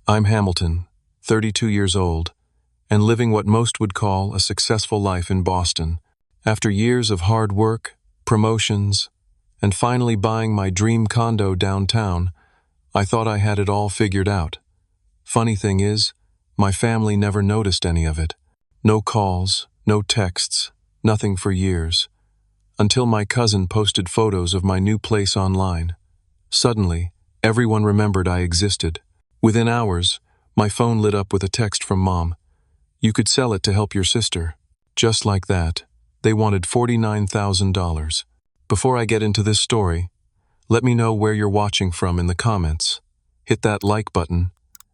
I'm Hamilton, 32 years old, and living what most would call a successful life in Boston. After years of hard work, promotions, and finally buying my dream condo downtown, I thought I had it all figured out. Funny thing is, my family never noticed any of it. No calls, no texts, nothing for years. Until my cousin posted photos of my new place online. Suddenly, everyone remembered I existed. Within hours, my phone lit up with a text from Mom. "You could sell it to help your sister." Just like that, they wanted $49,000. Before I get into this story, let me know where you're watching from in the comments. Hit that like button,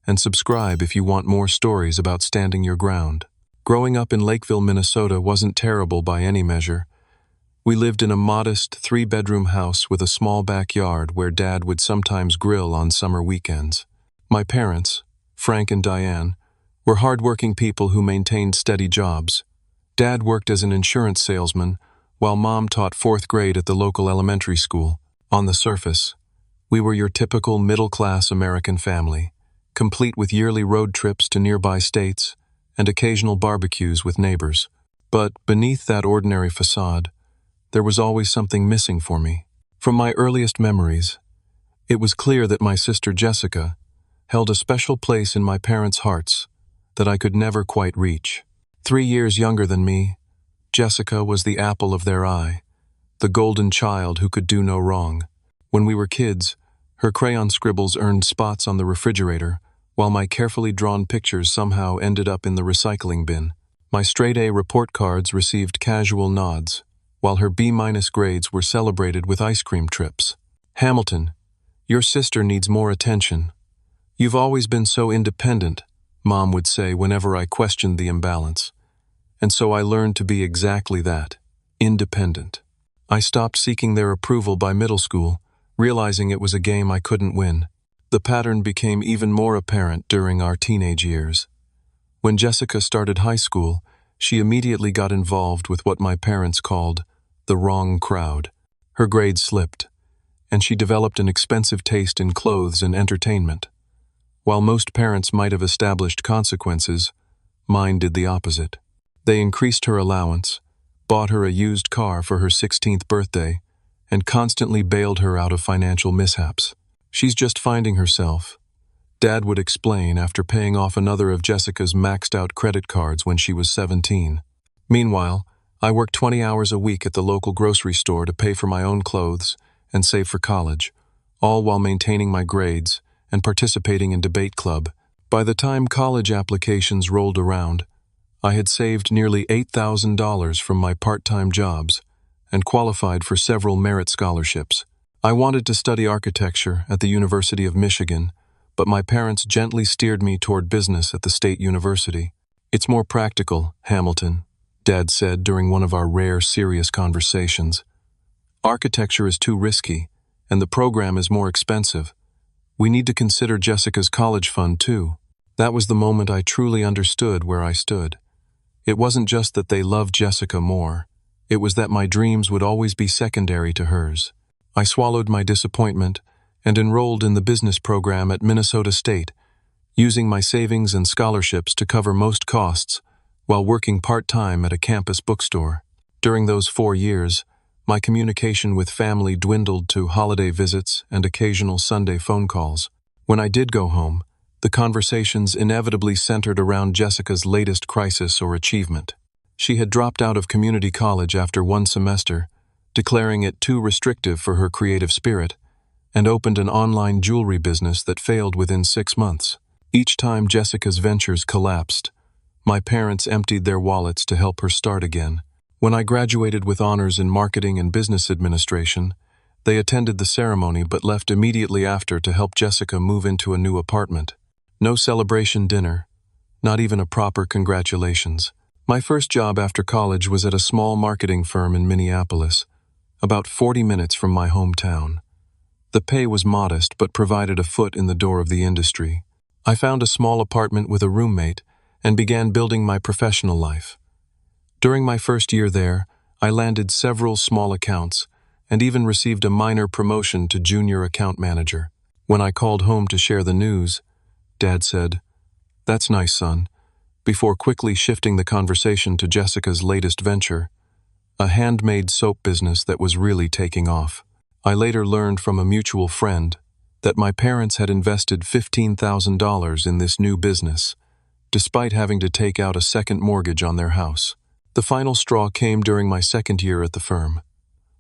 and subscribe if you want more stories about standing your ground. Growing up in Lakeville, Minnesota wasn't terrible by any measure. We lived in a modest 3-bedroom house with a small backyard where Dad would sometimes grill on summer weekends. My parents, Frank and Diane, were hardworking people who maintained steady jobs. Dad worked as an insurance salesman, while Mom taught 4th grade at the local elementary school. On the surface, we were your typical middle-class American family, complete with yearly road trips to nearby states and occasional barbecues with neighbors. But beneath that ordinary facade, there was always something missing for me. From my earliest memories, it was clear that my sister Jessica held a special place in my parents' hearts that I could never quite reach. 3 years younger than me, Jessica was the apple of their eye, the golden child who could do no wrong. When we were kids, her crayon scribbles earned spots on the refrigerator, while my carefully drawn pictures somehow ended up in the recycling bin. My straight-A report cards received casual nods, while her B- grades were celebrated with ice cream trips. "Hamilton, your sister needs more attention. You've always been so independent," Mom would say whenever I questioned the imbalance. And so I learned to be exactly that, independent. I stopped seeking their approval by middle school, realizing it was a game I couldn't win. The pattern became even more apparent during our teenage years. When Jessica started high school, she immediately got involved with what my parents called the wrong crowd. Her grades slipped, and she developed an expensive taste in clothes and entertainment. While most parents might have established consequences, mine did the opposite. They increased her allowance, bought her a used car for her 16th birthday, and constantly bailed her out of financial mishaps. "She's just finding herself," Dad would explain after paying off another of Jessica's maxed-out credit cards when she was 17. Meanwhile, I worked 20 hours a week at the local grocery store to pay for my own clothes and save for college, all while maintaining my grades and participating in debate club. By the time college applications rolled around, I had saved nearly $8,000 from my part-time jobs and qualified for several merit scholarships. I wanted to study architecture at the University of Michigan, but my parents gently steered me toward business at the State University. "It's more practical, Hamilton," Dad said during one of our rare serious conversations. "Architecture is too risky, and the program is more expensive. We need to consider Jessica's college fund, too." That was the moment I truly understood where I stood. It wasn't just that they loved Jessica more. It was that my dreams would always be secondary to hers. I swallowed my disappointment and enrolled in the business program at Minnesota State, using my savings and scholarships to cover most costs while working part-time at a campus bookstore. During those 4 years, my communication with family dwindled to holiday visits and occasional Sunday phone calls. When I did go home, the conversations inevitably centered around Jessica's latest crisis or achievement. She had dropped out of community college after 1 semester, declaring it too restrictive for her creative spirit, and opened an online jewelry business that failed within 6 months. Each time Jessica's ventures collapsed, my parents emptied their wallets to help her start again. When I graduated with honors in marketing and business administration, they attended the ceremony but left immediately after to help Jessica move into a new apartment. No celebration dinner, not even a proper congratulations. My first job after college was at a small marketing firm in Minneapolis, about 40 minutes from my hometown. The pay was modest but provided a foot in the door of the industry. I found a small apartment with a roommate and began building my professional life. During my first year there, I landed several small accounts and even received a minor promotion to junior account manager. When I called home to share the news, Dad said. "That's nice, son," before quickly shifting the conversation to Jessica's latest venture, a handmade soap business that was really taking off. I later learned from a mutual friend that my parents had invested $15,000 in this new business, despite having to take out a second mortgage on their house. The final straw came during my second year at the firm.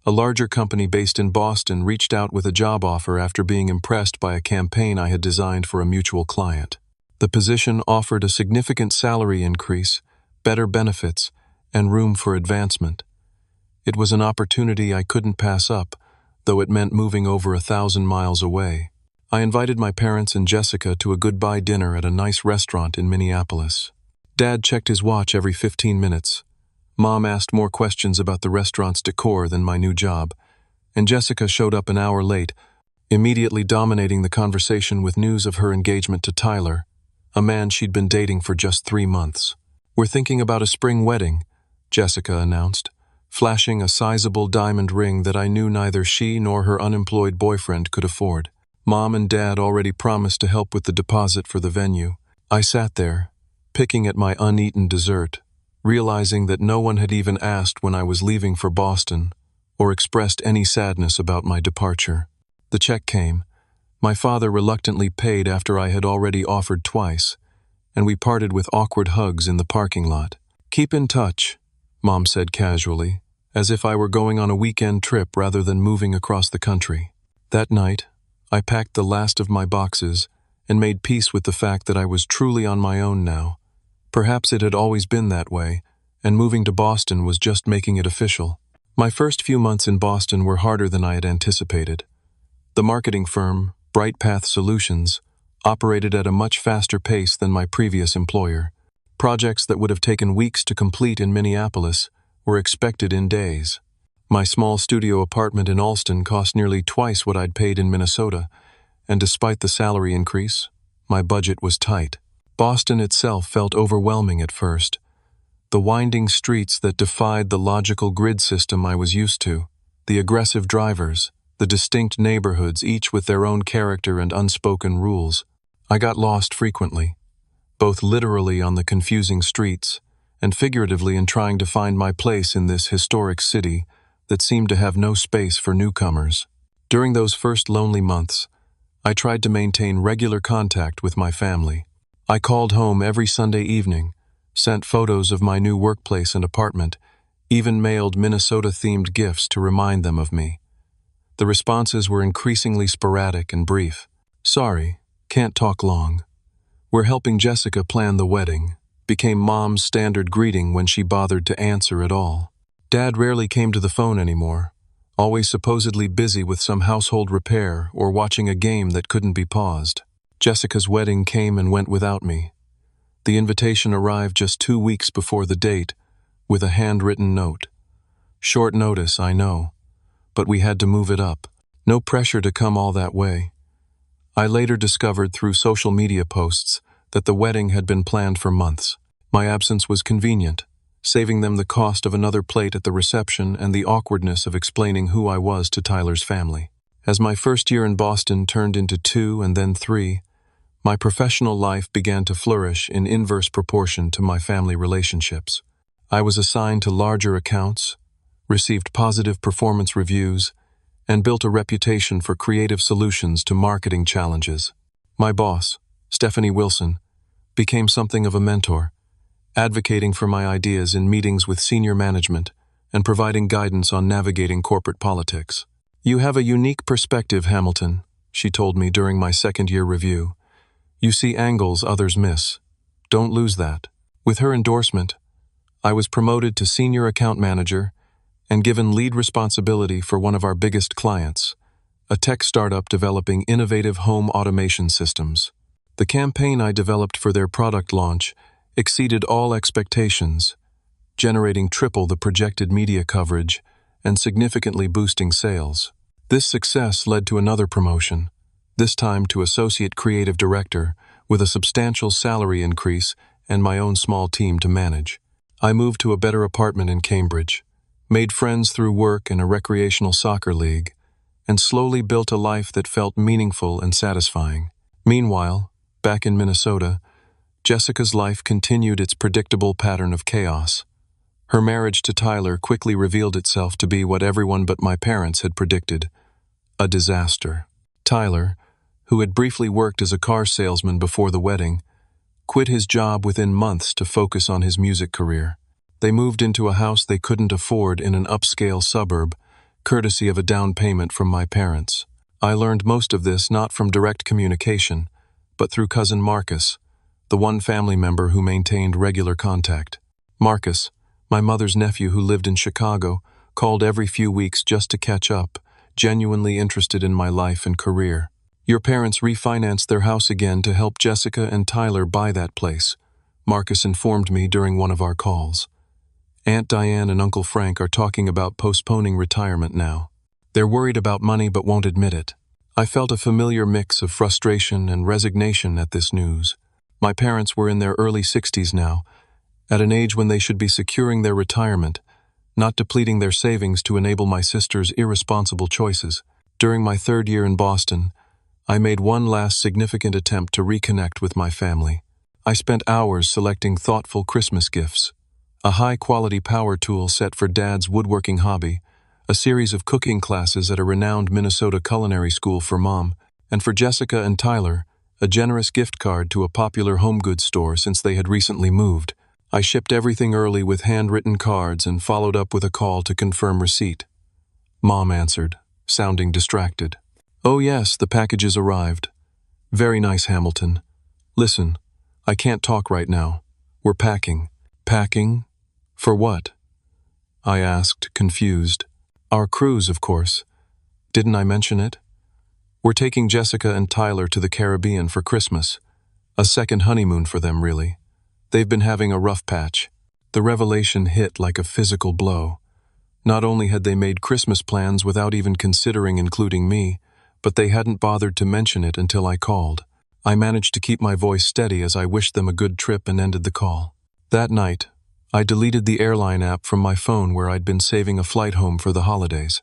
A larger company based in Boston reached out with a job offer after being impressed by a campaign I had designed for a mutual client. The position offered a significant salary increase, better benefits, and room for advancement. It was an opportunity I couldn't pass up, though it meant moving over 1,000 miles away. I invited my parents and Jessica to a goodbye dinner at a nice restaurant in Minneapolis. Dad checked his watch every 15 minutes. Mom asked more questions about the restaurant's decor than my new job, and Jessica showed up an hour late, immediately dominating the conversation with news of her engagement to Tyler, a man she'd been dating for just 3 months. "We're thinking about a spring wedding," Jessica announced, flashing a sizable diamond ring that I knew neither she nor her unemployed boyfriend could afford. Mom and Dad already promised to help with the deposit for the venue. I sat there, picking at my uneaten dessert, realizing that no one had even asked when I was leaving for Boston or expressed any sadness about my departure. The check came. My father reluctantly paid after I had already offered twice, and we parted with awkward hugs in the parking lot. "Keep in touch," Mom said casually, as if I were going on a weekend trip rather than moving across the country. That night, I packed the last of my boxes and made peace with the fact that I was truly on my own now. Perhaps it had always been that way, and moving to Boston was just making it official. My first few months in Boston were harder than I had anticipated. The marketing firm, Bright Path Solutions, operated at a much faster pace than my previous employer. Projects that would have taken weeks to complete in Minneapolis were expected in days. My small studio apartment in Allston cost nearly twice what I'd paid in Minnesota, and despite the salary increase, my budget was tight. Boston itself felt overwhelming at first. The winding streets that defied the logical grid system I was used to, the aggressive drivers, the distinct neighborhoods, each with their own character and unspoken rules. I got lost frequently, both literally on the confusing streets and figuratively in trying to find my place in this historic city that seemed to have no space for newcomers. During those first lonely months, I tried to maintain regular contact with my family. I called home every Sunday evening, sent photos of my new workplace and apartment, even mailed Minnesota-themed gifts to remind them of me. The responses were increasingly sporadic and brief. "Sorry, can't talk long. We're helping Jessica plan the wedding," became Mom's standard greeting when she bothered to answer at all. Dad rarely came to the phone anymore, always supposedly busy with some household repair or watching a game that couldn't be paused. Jessica's wedding came and went without me. The invitation arrived just 2 weeks before the date, with a handwritten note. Short notice, I know, but we had to move it up. No pressure to come all that way. I later discovered through social media posts that the wedding had been planned for months. My absence was convenient, saving them the cost of another plate at the reception and the awkwardness of explaining who I was to Tyler's family. As my first year in Boston turned into 2 and then 3, my professional life began to flourish in inverse proportion to my family relationships. I was assigned to larger accounts, received positive performance reviews, and built a reputation for creative solutions to marketing challenges. My boss, Stephanie Wilson, became something of a mentor, advocating for my ideas in meetings with senior management and providing guidance on navigating corporate politics. "You have a unique perspective, Hamilton," she told me during my second-year review. "You see angles others miss. Don't lose that." With her endorsement, I was promoted to senior account manager and given lead responsibility for one of our biggest clients, a tech startup developing innovative home automation systems. The campaign I developed for their product launch exceeded all expectations, generating triple the projected media coverage and significantly boosting sales. This success led to another promotion, this time to Associate Creative Director, with a substantial salary increase and my own small team to manage. I moved to a better apartment in Cambridge, made friends through work in a recreational soccer league, and slowly built a life that felt meaningful and satisfying. Meanwhile, Back in Minnesota, Jessica's life continued its predictable pattern of chaos. Her marriage to Tyler quickly revealed itself to be what everyone but my parents had predicted: a disaster. Tyler, who had briefly worked as a car salesman before the wedding, quit his job within months to focus on his music career. They moved into a house they couldn't afford in an upscale suburb, courtesy of a down payment from my parents. I learned most of this not from direct communication, but through cousin Marcus, the one family member who maintained regular contact. Marcus, my mother's nephew who lived in Chicago, called every few weeks just to catch up, genuinely interested in my life and career. "Your parents refinanced their house again to help Jessica and Tyler buy that place," Marcus informed me during one of our calls. "Aunt Diane and Uncle Frank are talking about postponing retirement now. They're worried about money but won't admit it." I felt a familiar mix of frustration and resignation at this news. My parents were in their early 60s now, at an age when they should be securing their retirement, not depleting their savings to enable my sister's irresponsible choices. During my 3rd year in Boston, I made one last significant attempt to reconnect with my family. I spent hours selecting thoughtful Christmas gifts: a high-quality power tool set for Dad's woodworking hobby, a series of cooking classes at a renowned Minnesota culinary school for Mom, and for Jessica and Tyler, a generous gift card to a popular home goods store since they had recently moved. I shipped everything early with handwritten cards and followed up with a call to confirm receipt. Mom answered, sounding distracted. "Oh yes, the packages arrived. Very nice, Hamilton. Listen, I can't talk right now. We're packing." "Packing? For what?" I asked, confused. "Our cruise, of course. Didn't I mention it? We're taking Jessica and Tyler to the Caribbean for Christmas. A second honeymoon for them, really. They've been having a rough patch." The revelation hit like a physical blow. Not only had they made Christmas plans without even considering including me, but they hadn't bothered to mention it until I called. I managed to keep my voice steady as I wished them a good trip and ended the call. That night, I deleted the airline app from my phone where I'd been saving a flight home for the holidays.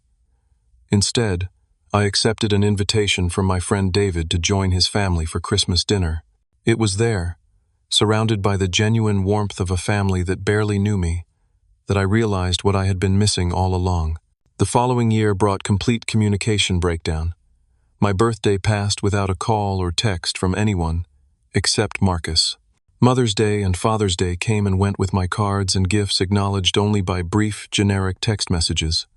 Instead, I accepted an invitation from my friend David to join his family for Christmas dinner. It was there, surrounded by the genuine warmth of a family that barely knew me, that I realized what I had been missing all along. The following year brought complete communication breakdown. My birthday passed without a call or text from anyone, except Marcus. Mother's Day and Father's Day came and went with my cards and gifts acknowledged only by brief, generic text messages.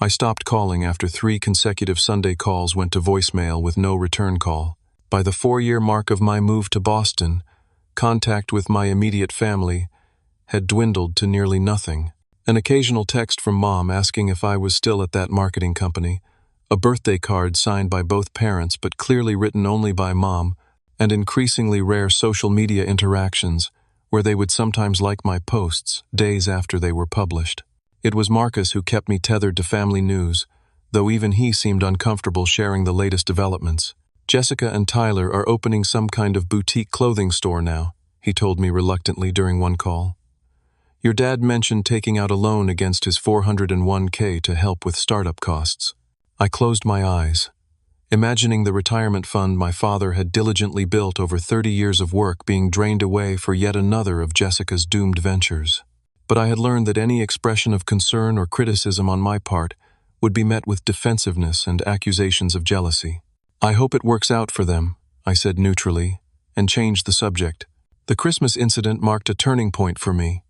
I stopped calling after 3 consecutive Sunday calls went to voicemail with no return call. By the 4-year mark of my move to Boston, contact with my immediate family had dwindled to nearly nothing. An occasional text from Mom asking if I was still at that marketing company, a birthday card signed by both parents but clearly written only by Mom, and increasingly rare social media interactions where they would sometimes like my posts days after they were published. It was Marcus who kept me tethered to family news, though even he seemed uncomfortable sharing the latest developments. "Jessica and Tyler are opening some kind of boutique clothing store now," he told me reluctantly during one call. "Your dad mentioned taking out a loan against his 401k to help with startup costs." I closed my eyes, imagining the retirement fund my father had diligently built over 30 years of work being drained away for yet another of Jessica's doomed ventures. But I had learned that any expression of concern or criticism on my part would be met with defensiveness and accusations of jealousy. "I hope it works out for them," I said neutrally, and changed the subject. The Christmas incident marked a turning point for me.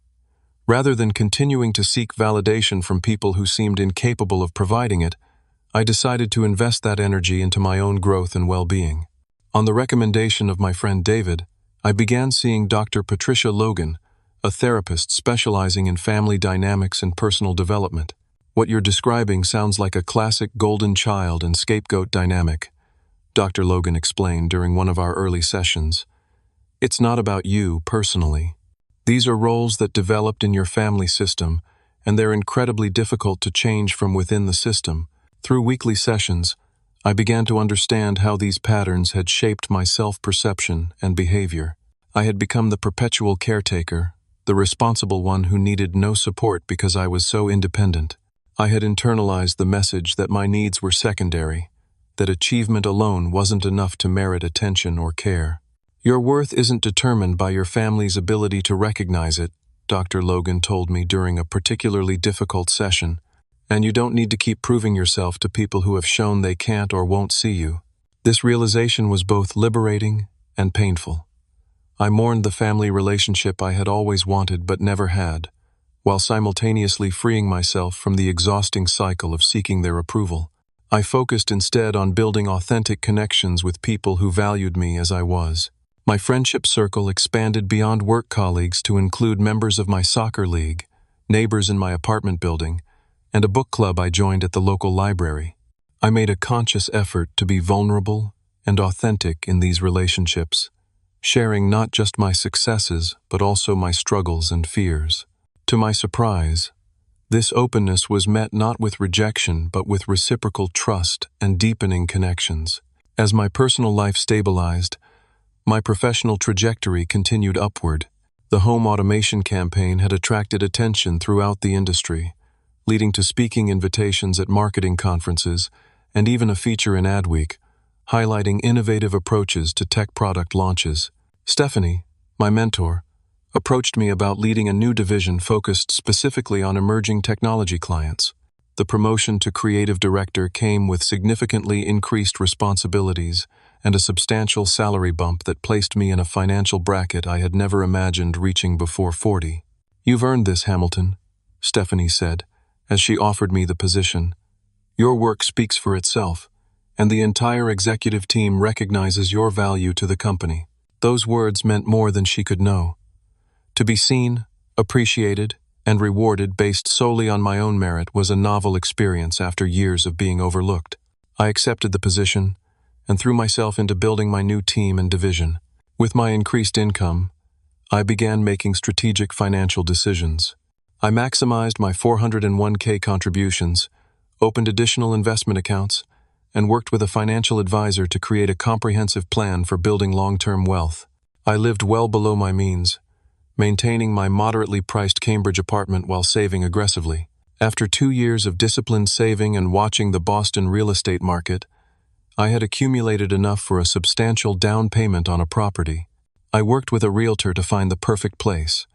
Rather than continuing to seek validation from people who seemed incapable of providing it, I decided to invest that energy into my own growth and well-being. On the recommendation of my friend David, I began seeing Dr. Patricia Logan, a therapist specializing in family dynamics and personal development. "What you're describing sounds like a classic golden child and scapegoat dynamic," Dr. Logan explained during one of our early sessions. "It's not about you personally. These are roles that developed in your family system, and they're incredibly difficult to change from within the system." Through weekly sessions, I began to understand how these patterns had shaped my self-perception and behavior. I had become the perpetual caretaker, the responsible one who needed no support because I was so independent. I had internalized the message that my needs were secondary, that achievement alone wasn't enough to merit attention or care. Your worth isn't determined by your family's ability to recognize it, Dr. Logan told me during a particularly difficult session, and you don't need to keep proving yourself to people who have shown they can't or won't see you. This realization was both liberating and painful. I mourned the family relationship I had always wanted but never had, while simultaneously freeing myself from the exhausting cycle of seeking their approval. I focused instead on building authentic connections with people who valued me as I was. My friendship circle expanded beyond work colleagues to include members of my soccer league, neighbors in my apartment building, and a book club I joined at the local library. I made a conscious effort to be vulnerable and authentic in these relationships, sharing not just my successes but also my struggles and fears. To my surprise, this openness was met not with rejection but with reciprocal trust and deepening connections. As my personal life stabilized, my professional trajectory continued upward. The home automation campaign had attracted attention throughout the industry, leading to speaking invitations at marketing conferences and even a feature in Adweek, highlighting innovative approaches to tech product launches. Stephanie, my mentor, approached me about leading a new division focused specifically on emerging technology clients. The promotion to creative director came with significantly increased responsibilities and a substantial salary bump that placed me in a financial bracket I had never imagined reaching before 40. "You've earned this, Hamilton," Stephanie said, as she offered me the position. "Your work speaks for itself, and the entire executive team recognizes your value to the company." Those words meant more than she could know. To be seen, appreciated, and rewarded based solely on my own merit was a novel experience after years of being overlooked. I accepted the position and threw myself into building my new team and division. With my increased income, I began making strategic financial decisions. I maximized my 401k contributions, opened additional investment accounts, and worked with a financial advisor to create a comprehensive plan for building long-term wealth. I lived well below my means, maintaining my moderately priced Cambridge apartment while saving aggressively. After 2 years of disciplined saving and watching the Boston real estate market, I had accumulated enough for a substantial down payment on a property. I worked with a realtor to find the perfect place,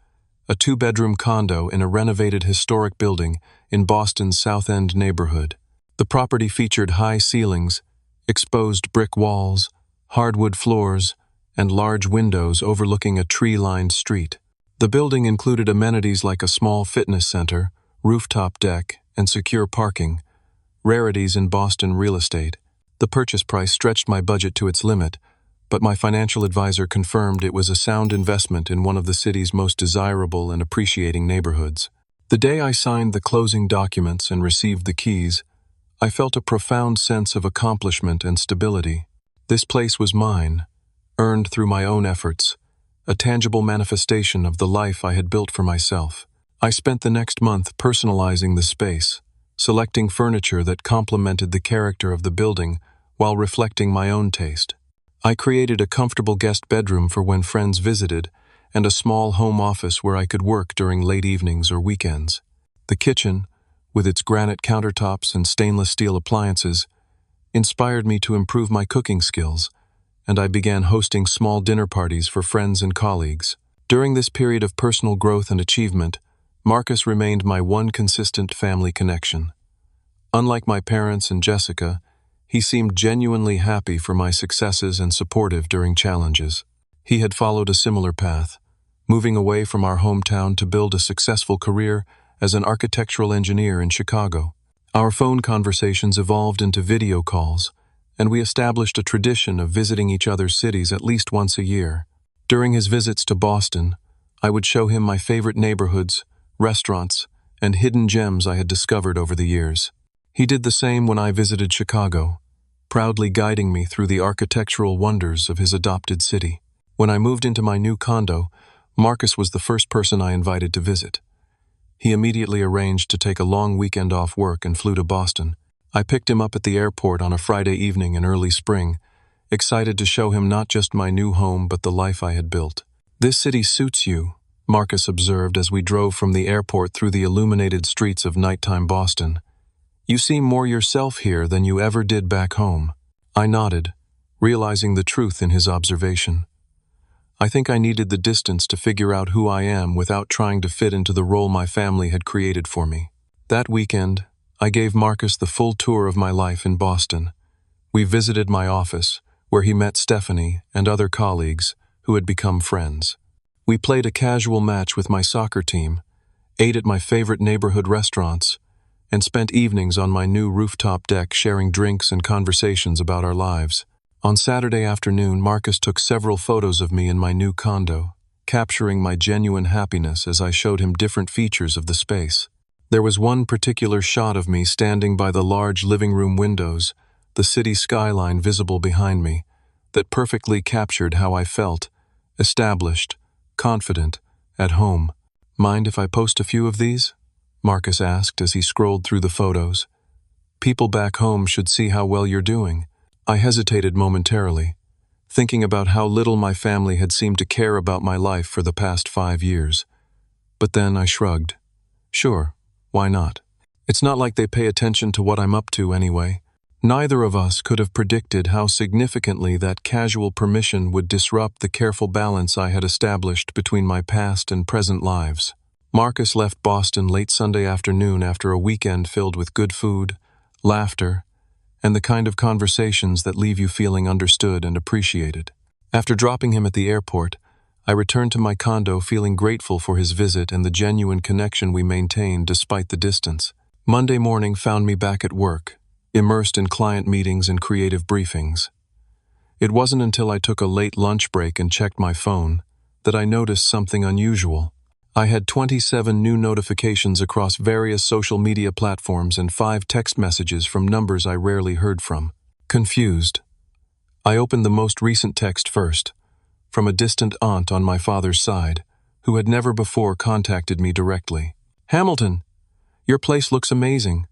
a 2-bedroom condo in a renovated historic building in Boston's South End neighborhood. The property featured high ceilings, exposed brick walls, hardwood floors, and large windows overlooking a tree-lined street. The building included amenities like a small fitness center, rooftop deck, and secure parking, rarities in Boston real estate. The purchase price stretched my budget to its limit, but my financial advisor confirmed it was a sound investment in one of the city's most desirable and appreciating neighborhoods. The day I signed the closing documents and received the keys, I felt a profound sense of accomplishment and stability. This place was mine, earned through my own efforts, a tangible manifestation of the life I had built for myself. I spent the next month personalizing the space, selecting furniture that complemented the character of the building while reflecting my own taste. I created a comfortable guest bedroom for when friends visited and a small home office where I could work during late evenings or weekends. The kitchen, with its granite countertops and stainless steel appliances, inspired me to improve my cooking skills, and I began hosting small dinner parties for friends and colleagues. During this period of personal growth and achievement, Marcus remained my one consistent family connection. Unlike my parents and Jessica, he seemed genuinely happy for my successes and supportive during challenges. He had followed a similar path, moving away from our hometown to build a successful career as an architectural engineer in Chicago. Our phone conversations evolved into video calls, and we established a tradition of visiting each other's cities at least once a year. During his visits to Boston, I would show him my favorite neighborhoods, restaurants, and hidden gems I had discovered over the years. He did the same when I visited Chicago, proudly guiding me through the architectural wonders of his adopted city. When I moved into my new condo, Marcus was the first person I invited to visit. He immediately arranged to take a long weekend off work and flew to Boston. I picked him up at the airport on a Friday evening in early spring, excited to show him not just my new home but the life I had built. "This city suits you," Marcus observed as we drove from the airport through the illuminated streets of nighttime Boston. "You seem more yourself here than you ever did back home." I nodded, realizing the truth in his observation. I think I needed the distance to figure out who I am without trying to fit into the role my family had created for me. That weekend, I gave Marcus the full tour of my life in Boston. We visited my office, where he met Stephanie and other colleagues who had become friends. We played a casual match with my soccer team, ate at my favorite neighborhood restaurants, and spent evenings on my new rooftop deck sharing drinks and conversations about our lives. On Saturday afternoon, Marcus took several photos of me in my new condo, capturing my genuine happiness as I showed him different features of the space. There was one particular shot of me standing by the large living room windows, the city skyline visible behind me, that perfectly captured how I felt, established, confident, at home. Mind if I post a few of these? Marcus asked as he scrolled through the photos. People back home should see how well you're doing. I hesitated momentarily, thinking about how little my family had seemed to care about my life for the past 5 years. But then I shrugged. Sure, why not? It's not like they pay attention to what I'm up to anyway. Neither of us could have predicted how significantly that casual permission would disrupt the careful balance I had established between my past and present lives. Marcus left Boston late Sunday afternoon after a weekend filled with good food, laughter, and the kind of conversations that leave you feeling understood and appreciated. After dropping him at the airport, I returned to my condo feeling grateful for his visit and the genuine connection we maintained despite the distance. Monday morning found me back at work, immersed in client meetings and creative briefings. It wasn't until I took a late lunch break and checked my phone that I noticed something unusual. I had 27 new notifications across various social media platforms and 5 text messages from numbers I rarely heard from. Confused, I opened the most recent text first, from a distant aunt on my father's side, who had never before contacted me directly. Hamilton, your place looks amazing.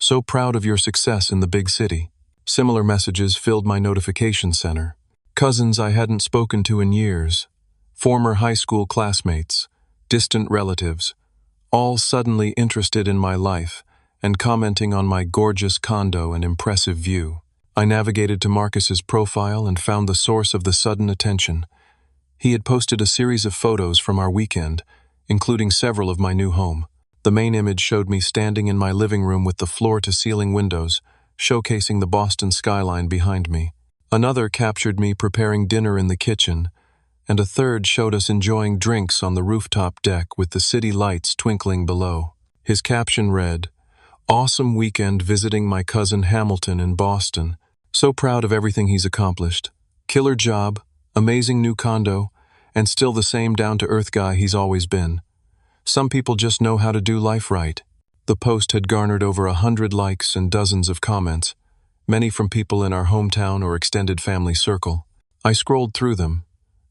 So proud of your success in the big city. Similar messages filled my notification center. Cousins I hadn't spoken to in years, former high school classmates, distant relatives, all suddenly interested in my life and commenting on my gorgeous condo and impressive view. I navigated to Marcus's profile and found the source of the sudden attention. He had posted a series of photos from our weekend, including several of my new home. The main image showed me standing in my living room with the floor-to-ceiling windows, showcasing the Boston skyline behind me. Another captured me preparing dinner in the kitchen, and a third showed us enjoying drinks on the rooftop deck with the city lights twinkling below. His caption read, "Awesome weekend visiting my cousin Hamilton in Boston. So proud of everything he's accomplished. Killer job, amazing new condo, and still the same down-to-earth guy he's always been. Some people just know how to do life right." The post had garnered over 100 likes and dozens of comments, many from people in our hometown or extended family circle. I scrolled through them,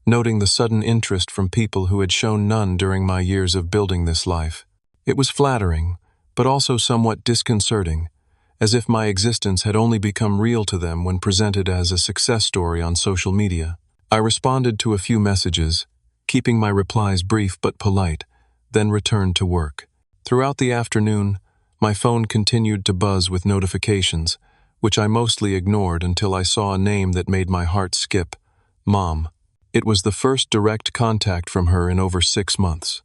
noting the sudden interest from people who had shown none during my years of building this life. It was flattering, but also somewhat disconcerting, as if my existence had only become real to them when presented as a success story on social media. I responded to a few messages, keeping my replies brief but polite, then returned to work. Throughout the afternoon, my phone continued to buzz with notifications, which I mostly ignored until I saw a name that made my heart skip: Mom. It was the first direct contact from her in over 6 months.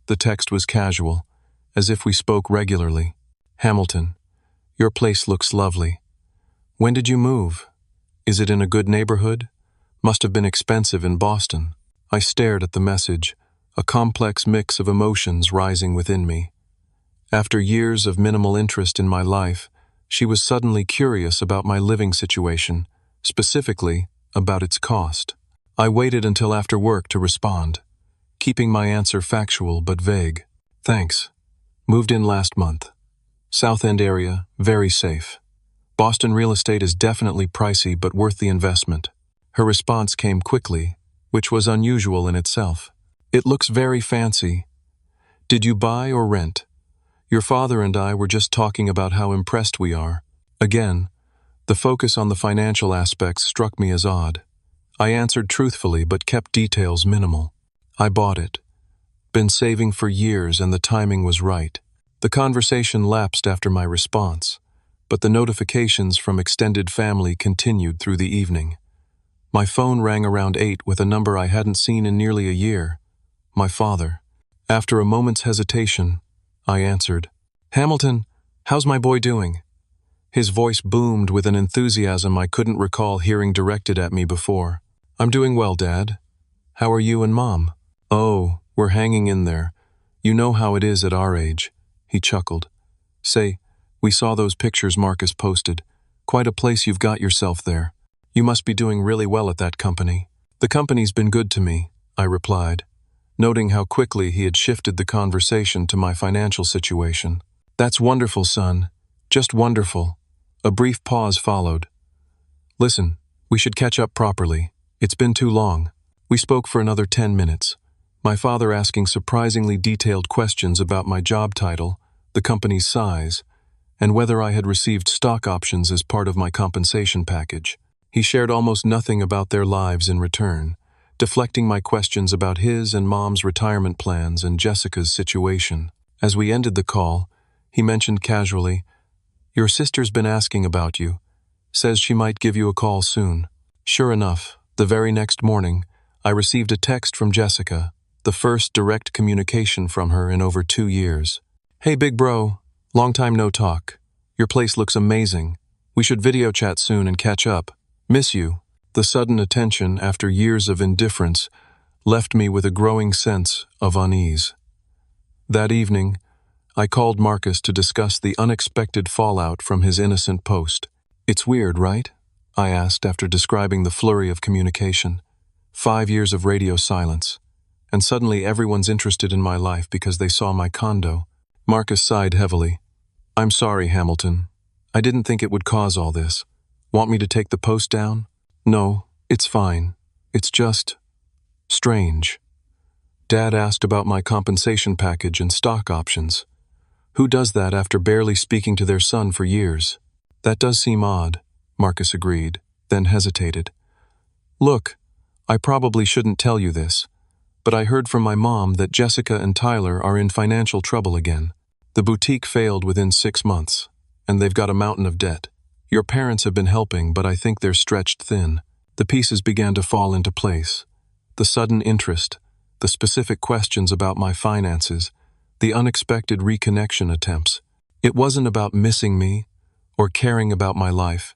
The text was casual, as if we spoke regularly. "Hamilton, your place looks lovely. When did you move? Is it in a good neighborhood? Must have been expensive in Boston." I stared at the message, a complex mix of emotions rising within me. After years of minimal interest in my life, she was suddenly curious about my living situation, specifically about its cost. I waited until after work to respond, keeping my answer factual but vague. "Thanks. Moved in last month. South End area, very safe. Boston real estate is definitely pricey but worth the investment." Her response came quickly, which was unusual in itself. "It looks very fancy. Did you buy or rent? Your father and I were just talking about how impressed we are." Again, the focus on the financial aspects struck me as odd. I answered truthfully but kept details minimal. "I bought it. Been saving for years and the timing was right." The conversation lapsed after my response, but the notifications from extended family continued through the evening. My phone rang around 8 with a number I hadn't seen in nearly a year. My father. After a moment's hesitation, I answered. "Hamilton, how's my boy doing?" His voice boomed with an enthusiasm I couldn't recall hearing directed at me before. "I'm doing well, Dad. How are you and Mom?" "Oh, we're hanging in there. You know how it is at our age," he chuckled. "Say, we saw those pictures Marcus posted. Quite a place you've got yourself there. You must be doing really well at that company." "The company's been good to me," I replied, noting how quickly he had shifted the conversation to my financial situation. "That's wonderful, son. Just wonderful." A brief pause followed. "Listen, we should catch up properly. It's been too long." We spoke for another 10 minutes, my father asking surprisingly detailed questions about my job title, the company's size, and whether I had received stock options as part of my compensation package. He shared almost nothing about their lives in return, deflecting my questions about his and Mom's retirement plans and Jessica's situation. As we ended the call, he mentioned casually, "Your sister's been asking about you. Says she might give you a call soon." Sure enough, the very next morning, I received a text from Jessica, the first direct communication from her in over 2 years. "Hey big bro, long time no talk. Your place looks amazing. We should video chat soon and catch up. Miss you." The sudden attention after years of indifference left me with a growing sense of unease. That evening, I called Marcus to discuss the unexpected fallout from his innocent post. "It's weird, right?" I asked after describing the flurry of communication. 5 years of radio silence, and suddenly everyone's interested in my life because they saw my condo. Marcus sighed heavily. "I'm sorry, Hamilton. I didn't think it would cause all this. Want me to take the post down?" "No, it's fine. It's just strange." Dad asked about my compensation package and stock options. Who does that after barely speaking to their son for years? "That does seem odd," Marcus agreed, then hesitated. "Look, I probably shouldn't tell you this, but I heard from my mom that Jessica and Tyler are in financial trouble again. The boutique failed within 6 months, and they've got a mountain of debt. Your parents have been helping, but I think they're stretched thin." The pieces began to fall into place. The sudden interest, the specific questions about my finances, the unexpected reconnection attempts. It wasn't about missing me or caring about my life.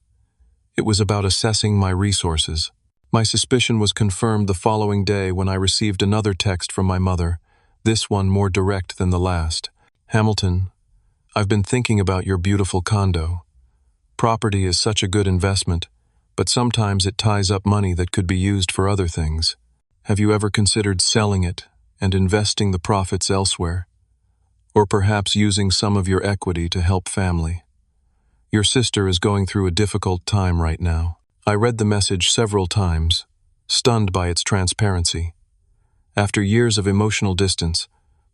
It was about assessing my resources. My suspicion was confirmed the following day when I received another text from my mother, this one more direct than the last. "Hamilton, I've been thinking about your beautiful condo. Property is such a good investment, but sometimes it ties up money that could be used for other things. Have you ever considered selling it and investing the profits elsewhere? Or perhaps using some of your equity to help family? Your sister is going through a difficult time right now." I read the message several times, stunned by its transparency. After years of emotional distance,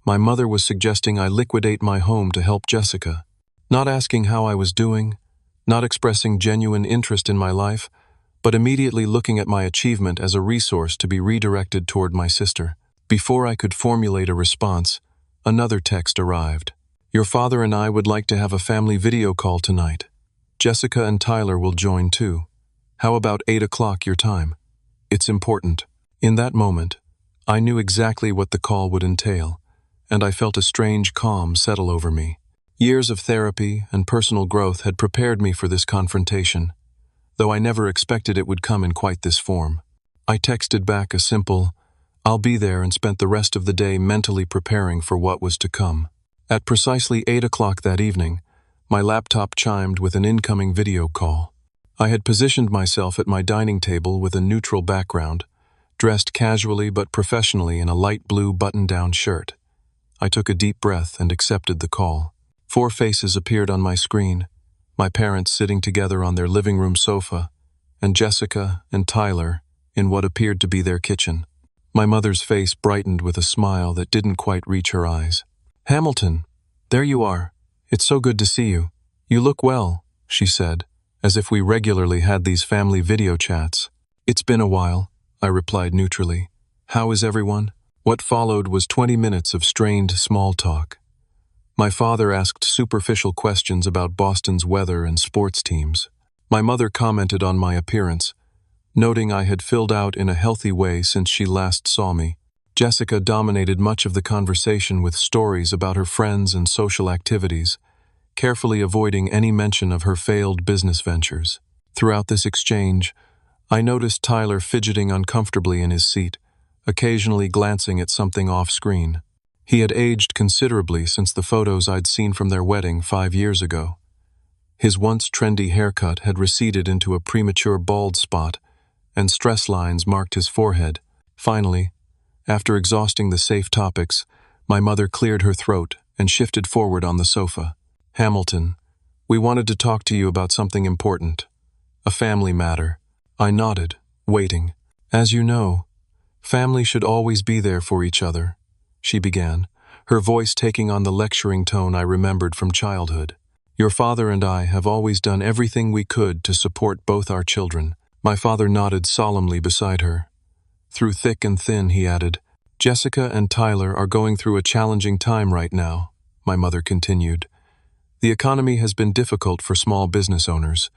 my mother was suggesting I liquidate my home to help Jessica, not asking how I was doing, not expressing genuine interest in my life, but immediately looking at my achievement as a resource to be redirected toward my sister. Before I could formulate a response, another text arrived. "Your father and I would like to have a family video call tonight. Jessica and Tyler will join too. How about 8 o'clock your time? It's important." In that moment, I knew exactly what the call would entail, and I felt a strange calm settle over me. Years of therapy and personal growth had prepared me for this confrontation, though I never expected it would come in quite this form. I texted back a simple, "I'll be there," and spent the rest of the day mentally preparing for what was to come. At precisely 8 o'clock that evening, my laptop chimed with an incoming video call. I had positioned myself at my dining table with a neutral background, dressed casually but professionally in a light blue button-down shirt. I took a deep breath and accepted the call. 4 faces appeared on my screen, my parents sitting together on their living room sofa, and Jessica and Tyler in what appeared to be their kitchen. My mother's face brightened with a smile that didn't quite reach her eyes. "Hamilton, there you are. It's so good to see you. You look well," she said, as if we regularly had these family video chats. "It's been a while," I replied neutrally. "How is everyone?" What followed was 20 minutes of strained small talk. My father asked superficial questions about Boston's weather and sports teams. My mother commented on my appearance, noting I had filled out in a healthy way since she last saw me. Jessica dominated much of the conversation with stories about her friends and social activities, carefully avoiding any mention of her failed business ventures. Throughout this exchange, I noticed Tyler fidgeting uncomfortably in his seat, occasionally glancing at something off-screen. He had aged considerably since the photos I'd seen from their wedding 5 years ago. His once trendy haircut had receded into a premature bald spot, and stress lines marked his forehead. Finally, after exhausting the safe topics, my mother cleared her throat and shifted forward on the sofa. "Hamilton, we wanted to talk to you about something important. A family matter." I nodded, waiting. "As you know, family should always be there for each other," she began, her voice taking on the lecturing tone I remembered from childhood. "Your father and I have always done everything we could to support both our children." My father nodded solemnly beside her. "Through thick and thin," he added. "Jessica and Tyler are going through a challenging time right now," my mother continued. "The economy has been difficult for small business owners,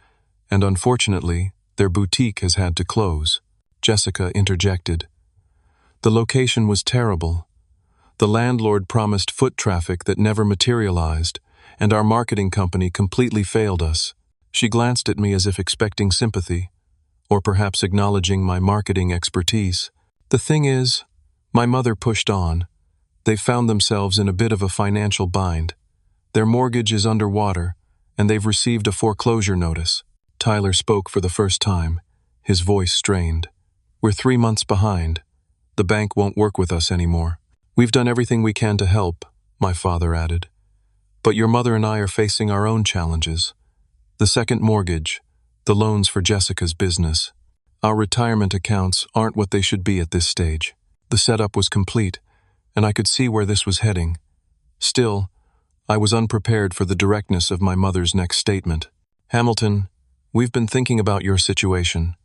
and unfortunately, their boutique has had to close." Jessica interjected. "The location was terrible. The landlord promised foot traffic that never materialized, and our marketing company completely failed us." She glanced at me as if expecting sympathy, or perhaps acknowledging my marketing expertise. "The thing is," my mother pushed on, "they've found themselves in a bit of a financial bind. Their mortgage is underwater, and they've received a foreclosure notice." Tyler spoke for the first time, his voice strained. "We're 3 months behind. The bank won't work with us anymore. We've done everything we can to help," my father added. "But your mother and I are facing our own challenges. The second mortgage, the loans for Jessica's business. Our retirement accounts aren't what they should be at this stage." The setup was complete, and I could see where this was heading. Still, I was unprepared for the directness of my mother's next statement. "Hamilton, we've been thinking about your situation.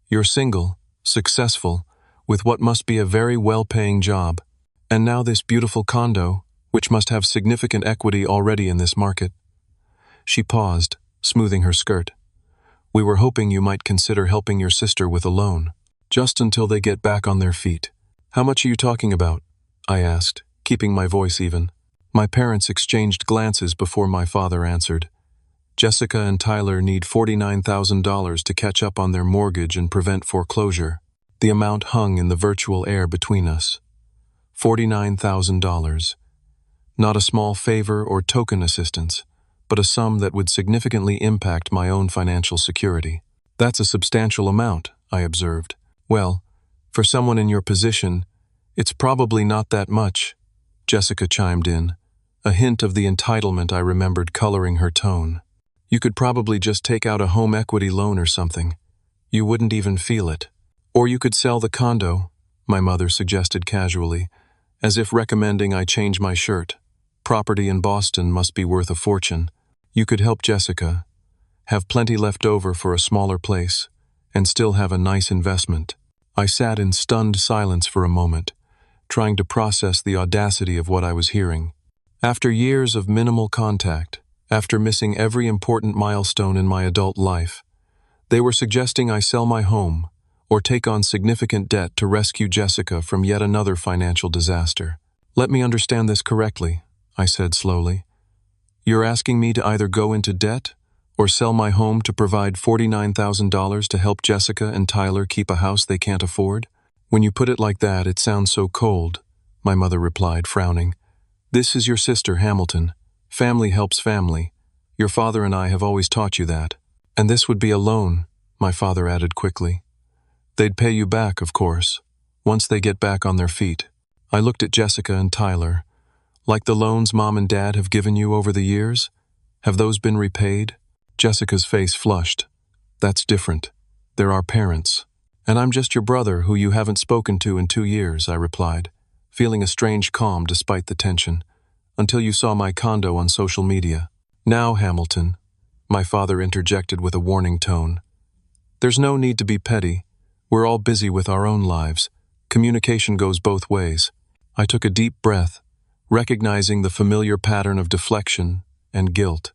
You're single, successful, with what must be a very well-paying job, and now this beautiful condo, which must have significant equity already in this market." She paused, smoothing her skirt. "We were hoping you might consider helping your sister with a loan, just until they get back on their feet." "How much are you talking about?" I asked, keeping my voice even. My parents exchanged glances before my father answered. "Jessica and Tyler need $49,000 to catch up on their mortgage and prevent foreclosure." The amount hung in the virtual air between us. $49,000. Not a small favor or token assistance, but a sum that would significantly impact my own financial security. "That's a substantial amount," I observed. "Well, for someone in your position, it's probably not that much," Jessica chimed in, a hint of the entitlement I remembered coloring her tone. "You could probably just take out a home equity loan or something. You wouldn't even feel it. Or you could sell the condo," my mother suggested casually, as if recommending I change my shirt. "Property in Boston must be worth a fortune. You could help Jessica, have plenty left over for a smaller place, and still have a nice investment." I sat in stunned silence for a moment, trying to process the audacity of what I was hearing. After years of minimal contact, after missing every important milestone in my adult life, they were suggesting I sell my home or take on significant debt to rescue Jessica from yet another financial disaster. "Let me understand this correctly," I said slowly. "You're asking me to either go into debt or sell my home to provide $49,000 to help Jessica and Tyler keep a house they can't afford?" "When you put it like that, it sounds so cold," my mother replied, frowning. "This is your sister, Hamilton. Family helps family. Your father and I have always taught you that. And this would be a loan," my father added quickly. "They'd pay you back, of course, once they get back on their feet." I looked at Jessica and Tyler. "Like the loans Mom and Dad have given you over the years? Have those been repaid?" Jessica's face flushed. "That's different. They're our parents. And I'm just your brother who you haven't spoken to in 2 years," I replied, feeling a strange calm despite the tension, "until you saw my condo on social media." "Now, Hamilton," my father interjected with a warning tone. "There's no need to be petty. We're all busy with our own lives. Communication goes both ways." I took a deep breath, recognizing the familiar pattern of deflection and guilt.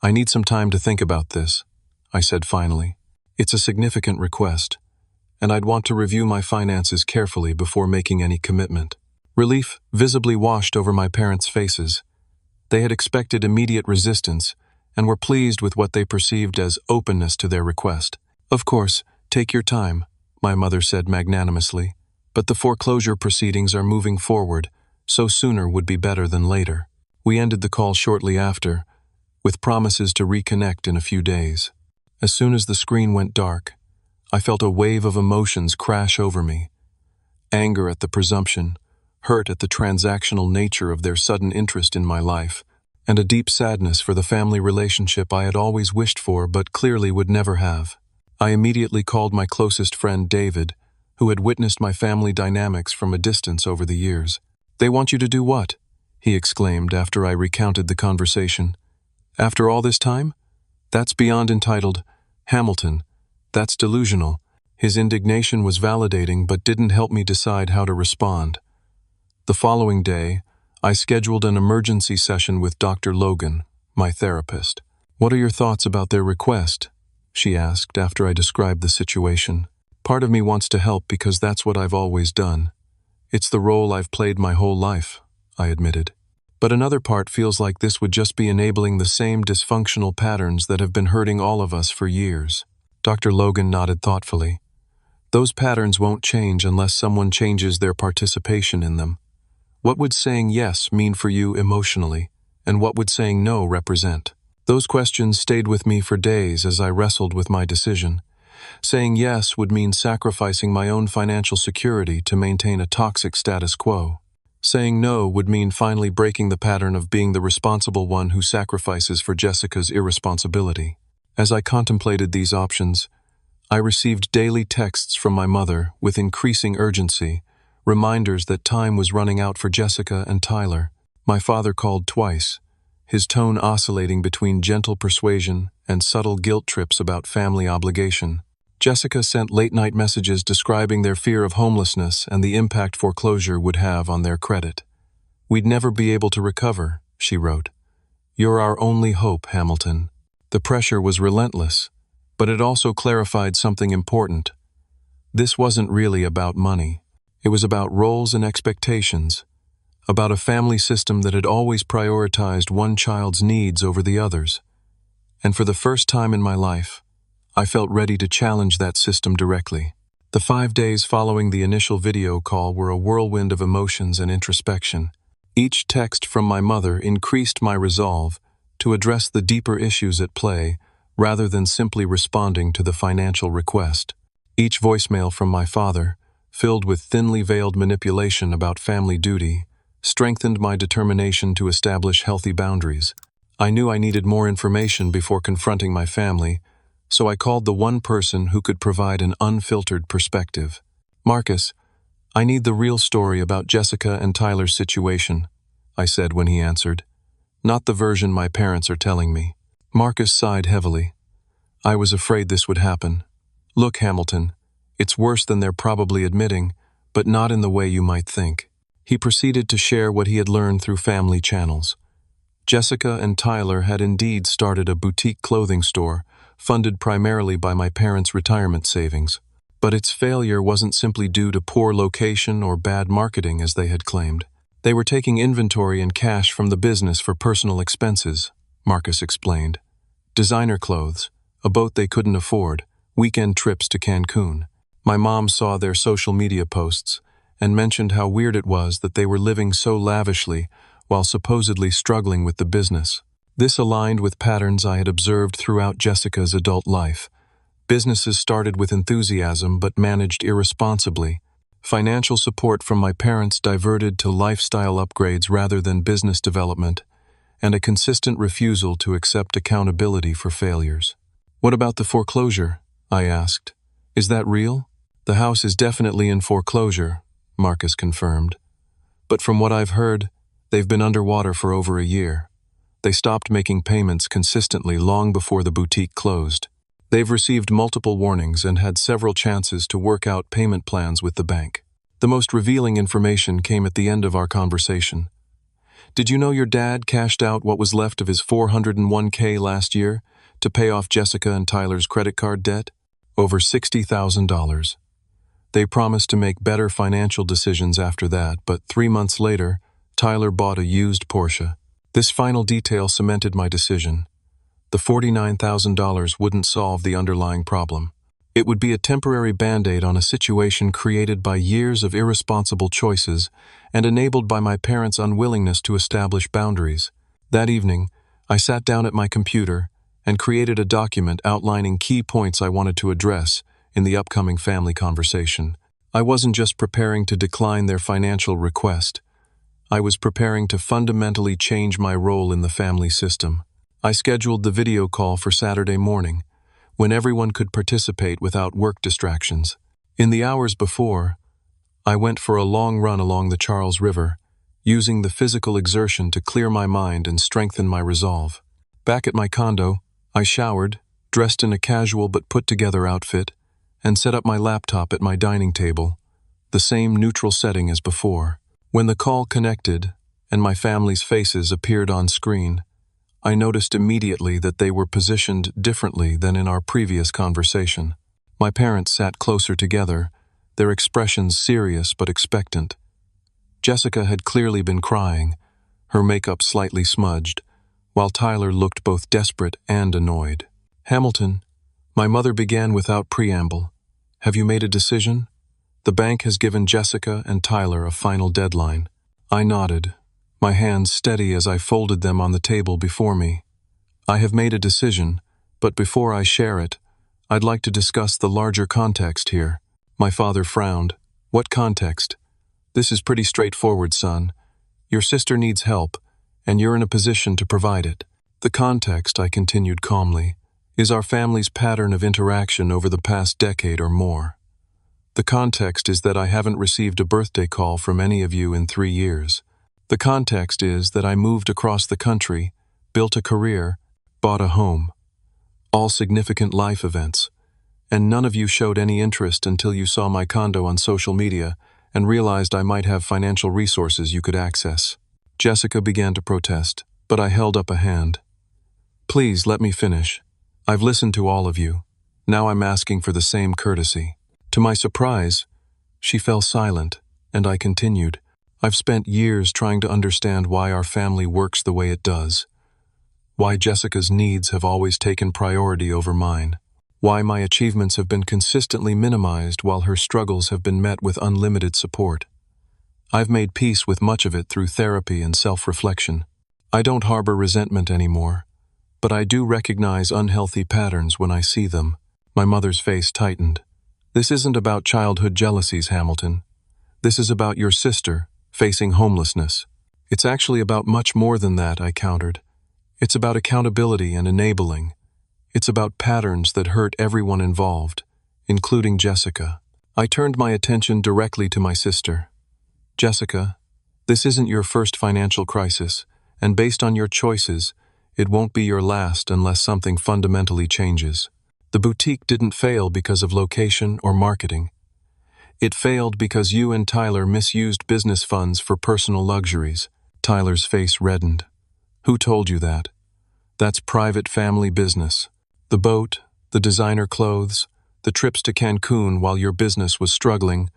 "I need some time to think about this," I said finally. "It's a significant request, and I'd want to review my finances carefully before making any commitment. Relief visibly washed over my parents' faces. They had expected immediate resistance and were pleased with what they perceived as openness to their request. "Of course, take your time," my mother said magnanimously, "but the foreclosure proceedings are moving forward, so sooner would be better than later." We ended the call shortly after, with promises to reconnect in a few days. As soon as the screen went dark, I felt a wave of emotions crash over me. Anger at the presumption, hurt at the transactional nature of their sudden interest in my life, and a deep sadness for the family relationship I had always wished for but clearly would never have. I immediately called my closest friend David, who had witnessed my family dynamics from a distance over the years. "They want you to do what?" he exclaimed after I recounted the conversation. "After all this time? That's beyond entitled. Hamilton, that's delusional." His indignation was validating but didn't help me decide how to respond. The following day, I scheduled an emergency session with Dr. Logan, my therapist. "What are your thoughts about their request?" she asked after I described the situation. "Part of me wants to help because that's what I've always done. It's the role I've played my whole life," I admitted. "But another part feels like this would just be enabling the same dysfunctional patterns that have been hurting all of us for years." Dr. Logan nodded thoughtfully. "Those patterns won't change unless someone changes their participation in them. What would saying yes mean for you emotionally, and what would saying no represent?" Those questions stayed with me for days as I wrestled with my decision. Saying yes would mean sacrificing my own financial security to maintain a toxic status quo. Saying no would mean finally breaking the pattern of being the responsible one who sacrifices for Jessica's irresponsibility. As I contemplated these options, I received daily texts from my mother with increasing urgency, reminders that time was running out for Jessica and Tyler. My father called twice, his tone oscillating between gentle persuasion and subtle guilt trips about family obligation. Jessica sent late-night messages describing their fear of homelessness and the impact foreclosure would have on their credit. "We'd never be able to recover," she wrote. "You're our only hope, Hamilton." The pressure was relentless, but it also clarified something important. This wasn't really about money. It was about roles and expectations, about a family system that had always prioritized one child's needs over the others. And for the first time in my life, I felt ready to challenge that system directly. The 5 days following the initial video call were a whirlwind of emotions and introspection. Each text from my mother increased my resolve to address the deeper issues at play rather than simply responding to the financial request. Each voicemail from my father, filled with thinly veiled manipulation about family duty, strengthened my determination to establish healthy boundaries. I knew I needed more information before confronting my family, so I called the one person who could provide an unfiltered perspective. "Marcus, I need the real story about Jessica and Tyler's situation," I said when he answered. "Not the version my parents are telling me." Marcus sighed heavily. "I was afraid this would happen. Look, Hamilton, it's worse than they're probably admitting, but not in the way you might think." He proceeded to share what he had learned through family channels. Jessica and Tyler had indeed started a boutique clothing store, funded primarily by my parents' retirement savings. But its failure wasn't simply due to poor location or bad marketing as they had claimed. They were taking inventory and cash from the business for personal expenses, Marcus explained. Designer clothes, a boat they couldn't afford, weekend trips to Cancun. My mom saw their social media posts and mentioned how weird it was that they were living so lavishly while supposedly struggling with the business. This aligned with patterns I had observed throughout Jessica's adult life. Businesses started with enthusiasm but managed irresponsibly. Financial support from my parents diverted to lifestyle upgrades rather than business development, and a consistent refusal to accept accountability for failures. "What about the foreclosure?" I asked. "Is that real?" "The house is definitely in foreclosure," Marcus confirmed. "But from what I've heard, they've been underwater for over a year. They stopped making payments consistently long before the boutique closed. They've received multiple warnings and had several chances to work out payment plans with the bank." The most revealing information came at the end of our conversation. "Did you know your dad cashed out what was left of his $401K last year to pay off Jessica and Tyler's credit card debt? Over $60,000. They promised to make better financial decisions after that, but 3 months later, Tyler bought a used Porsche. This final detail cemented my decision. The $49,000 wouldn't solve the underlying problem. It would be a temporary band-aid on a situation created by years of irresponsible choices and enabled by my parents' unwillingness to establish boundaries. That evening, I sat down at my computer and created a document outlining key points I wanted to address in the upcoming family conversation. I wasn't just preparing to decline their financial request. I was preparing to fundamentally change my role in the family system. I scheduled the video call for Saturday morning, when everyone could participate without work distractions. In the hours before, I went for a long run along the Charles River, using the physical exertion to clear my mind and strengthen my resolve. Back at my condo, I showered, dressed in a casual but put-together outfit, and set up my laptop at my dining table, the same neutral setting as before. When the call connected and my family's faces appeared on screen, I noticed immediately that they were positioned differently than in our previous conversation. My parents sat closer together, their expressions serious but expectant. Jessica had clearly been crying, her makeup slightly smudged, while Tyler looked both desperate and annoyed. "Hamilton," my mother began without preamble, "have you made a decision? The bank has given Jessica and Tyler a final deadline." I nodded, my hands steady as I folded them on the table before me. "I have made a decision, but before I share it, I'd like to discuss the larger context here." My father frowned. "What context?" "This is pretty straightforward, son. Your sister needs help, and you're in a position to provide it. The context," I continued calmly, "is our family's pattern of interaction over the past decade or more. The context is that I haven't received a birthday call from any of you in 3 years. The context is that I moved across the country, built a career, bought a home. All significant life events. And none of you showed any interest until you saw my condo on social media and realized I might have financial resources you could access." Jessica began to protest, but I held up a hand. "Please let me finish. I've listened to all of you. Now I'm asking for the same courtesy." To my surprise, she fell silent, and I continued. "I've spent years trying to understand why our family works the way it does. Why Jessica's needs have always taken priority over mine. Why my achievements have been consistently minimized while her struggles have been met with unlimited support. I've made peace with much of it through therapy and self-reflection. I don't harbor resentment anymore, but I do recognize unhealthy patterns when I see them." My mother's face tightened. "This isn't about childhood jealousies, Hamilton. This is about your sister facing homelessness. It's actually about much more than that," I countered. "It's about accountability and enabling. It's about patterns that hurt everyone involved, including Jessica." I turned my attention directly to my sister. "Jessica, this isn't your first financial crisis, and based on your choices, it won't be your last unless something fundamentally changes. The boutique didn't fail because of location or marketing. It failed because you and Tyler misused business funds for personal luxuries." Tyler's face reddened. "Who told you that? That's private family business. The boat, the designer clothes, the trips to Cancun while your business was struggling,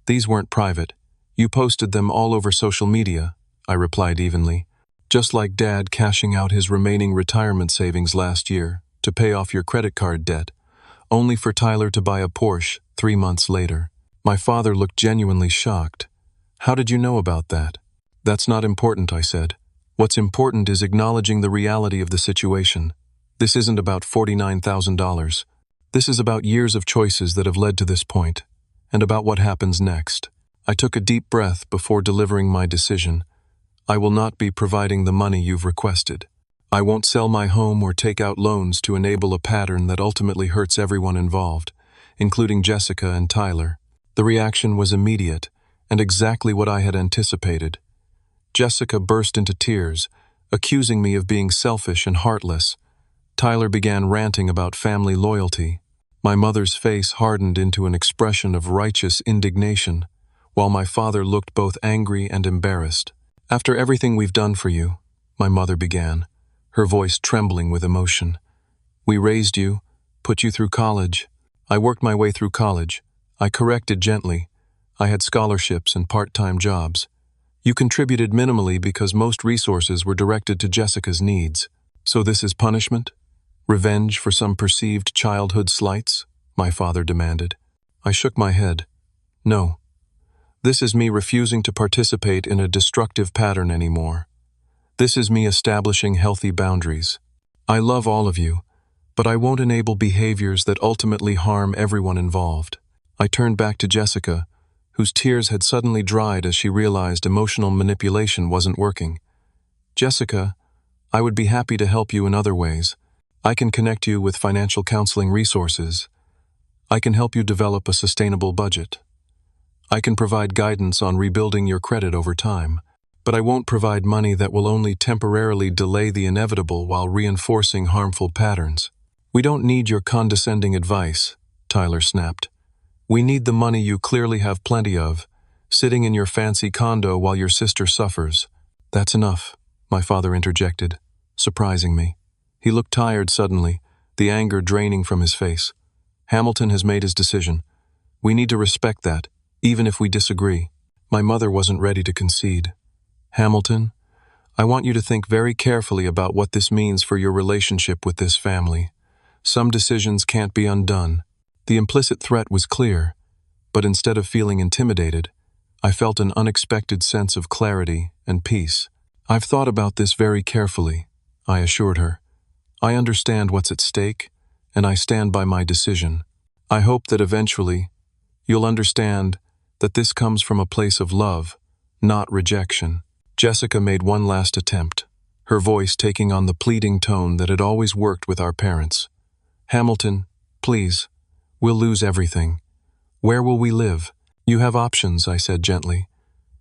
these weren't private. You posted them all over social media," I replied evenly. "Just like Dad cashing out his remaining retirement savings last year to pay off your credit card debt, only for Tyler to buy a Porsche 3 months later." My father looked genuinely shocked. "How did you know about that?" "That's not important," I said. "What's important is acknowledging the reality of the situation. This isn't about $49,000. This is about years of choices that have led to this point, and about what happens next." I took a deep breath before delivering my decision. "I will not be providing the money you've requested. I won't sell my home or take out loans to enable a pattern that ultimately hurts everyone involved, including Jessica and Tyler." The reaction was immediate, and exactly what I had anticipated. Jessica burst into tears, accusing me of being selfish and heartless. Tyler began ranting about family loyalty. My mother's face hardened into an expression of righteous indignation, while my father looked both angry and embarrassed. "After everything we've done for you," my mother began, her voice trembling with emotion. "We raised you, put you through college. I worked my way through college. I corrected gently. I had scholarships and part-time jobs. You contributed minimally because most resources were directed to Jessica's needs. So this is punishment? Revenge for some perceived childhood slights? My father demanded. I shook my head. No. This is me refusing to participate in a destructive pattern anymore. This is me establishing healthy boundaries. I love all of you, but I won't enable behaviors that ultimately harm everyone involved. I turned back to Jessica, whose tears had suddenly dried as she realized emotional manipulation wasn't working. Jessica, I would be happy to help you in other ways. I can connect you with financial counseling resources. I can help you develop a sustainable budget. I can provide guidance on rebuilding your credit over time, but I won't provide money that will only temporarily delay the inevitable while reinforcing harmful patterns. We don't need your condescending advice, Tyler snapped. We need the money you clearly have plenty of, sitting in your fancy condo while your sister suffers. That's enough, my father interjected, surprising me. He looked tired suddenly, the anger draining from his face. Hamilton has made his decision. We need to respect that, even if we disagree. My mother wasn't ready to concede. Hamilton, I want you to think very carefully about what this means for your relationship with this family. Some decisions can't be undone. The implicit threat was clear, but instead of feeling intimidated, I felt an unexpected sense of clarity and peace. I've thought about this very carefully, I assured her. I understand what's at stake, and I stand by my decision. I hope that eventually you'll understand that this comes from a place of love, not rejection. Jessica made one last attempt, her voice taking on the pleading tone that had always worked with our parents. Hamilton, please, we'll lose everything. Where will we live? You have options, I said gently.